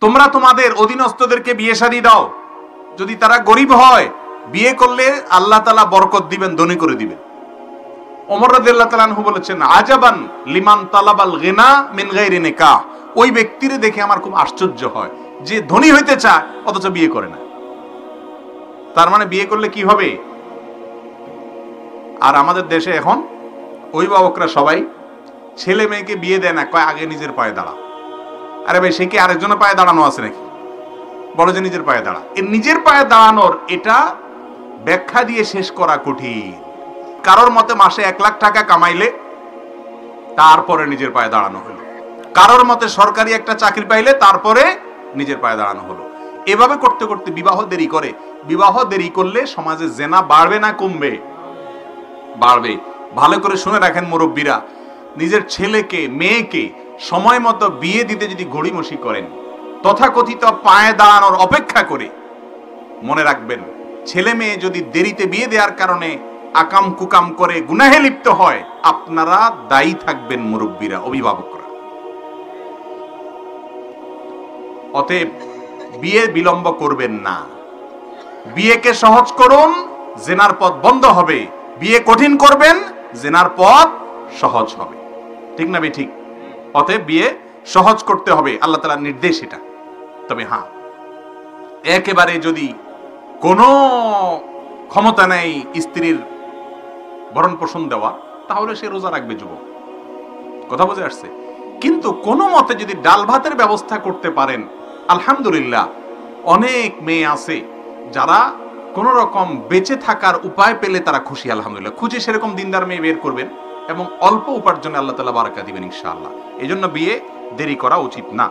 তোমরা তোমাদের অধীনস্থদেরকে বিয়ে শাদী দাও, যদি তারা গরিব হয় বিয়ে করলে আল্লাহ তাআলা বরকত দিবেন, ধনী করে দিবেন। ওমর রাদিয়াল্লাহু তাআলা আনহু বলেছেন, আজাবান লিমান তালাবাল গিনা মিন গায়রি নিকাহ, ওই ব্যক্তিরে দেখে আমার খুব আশ্চর্য হয় যে ধনী হইতে চায় অথচ বিয়ে করে না। তার মানে বিয়ে করলে কি হবে? আর আমাদের দেশে এখন অভিভাবকরা সবাই ছেলে মেয়েকে বিয়ে দেয় না, কয় আগে নিজের পায়ে দাঁড়া। আরে ভাই, সে কি আরেকজনের পায়ে দাঁড়ানো আছে নাকি? বলে যে নিজের পায়ে দাঁড়া। এই নিজের পায়ে দাঁড়ানোর এটা ব্যাখ্যা দিয়ে শেষ করা কঠিন। কারোর মতে মাসে 1 লাখ টাকা কামাইলে তারপরে নিজের পায়ে দাঁড়ানো হলো, কারোর মতে সরকারি একটা চাকরি পাইলে তারপরে নিজের পায়ে দাঁড়ানো হলো। এভাবে করতে করতে বিবাহ দেরি করে। বিবাহ দেরি করলে সমাজে জেনা বাড়বে না কমবে? বাড়বে। ভালো করে শুনে রাখেন মুরব্বীরা, নিজের ছেলেকে মেয়েকে সময় মতো বিয়ে দিতে যদি গড়িমসি করেন, তথাকথিত পায়ে দাঁড়ানোর অপেক্ষা করে, মনে রাখবেন ছেলে মেয়ে যদি দেরিতে বিয়ে দেওয়ার কারণে আকাম কুকাম করে গুনাহে লিপ্ত হয়, আপনারা দায়ী থাকবেন মুরব্বীরা, অভিভাবকরা। অতএব বিয়ে বিলম্ব করবেন না, বিয়েকে সহজ করুন, জেনার পথ বন্ধ হবে। বিয়ে কঠিন করবেন, জেনার পথ সহজ হবে। ঠিক না বে ঠিক? অতএব বিয়ে সহজ করতে হবে, আল্লাহ তাআলার নির্দেশ এটা। তবে হ্যাঁ, একেবারে যদি কোনো ক্ষমতা নেই স্ত্রীর ভরণ পোষণ দেওয়া, তাহলে সে রোজা রাখবে যুবক। কথা বুঝে আসছে? কিন্তু কোনো মতে যদি ডাল ভাতের ব্যবস্থা করতে পারেন, আলহামদুলিল্লাহ। অনেক মেয়ে আছে যারা কোন রকম বেঁচে থাকার উপায় পেলে তারা খুশি, আলহামদুলিল্লাহ। খুঁজে সেরকম দিনদার মেয়ে বের করবেন এবং অল্প উপার্জনে আল্লাহ তাআলা বারাকা দিবেন ইনশাআল্লাহ। এই জন্য বিয়ে দেরি করা উচিত না।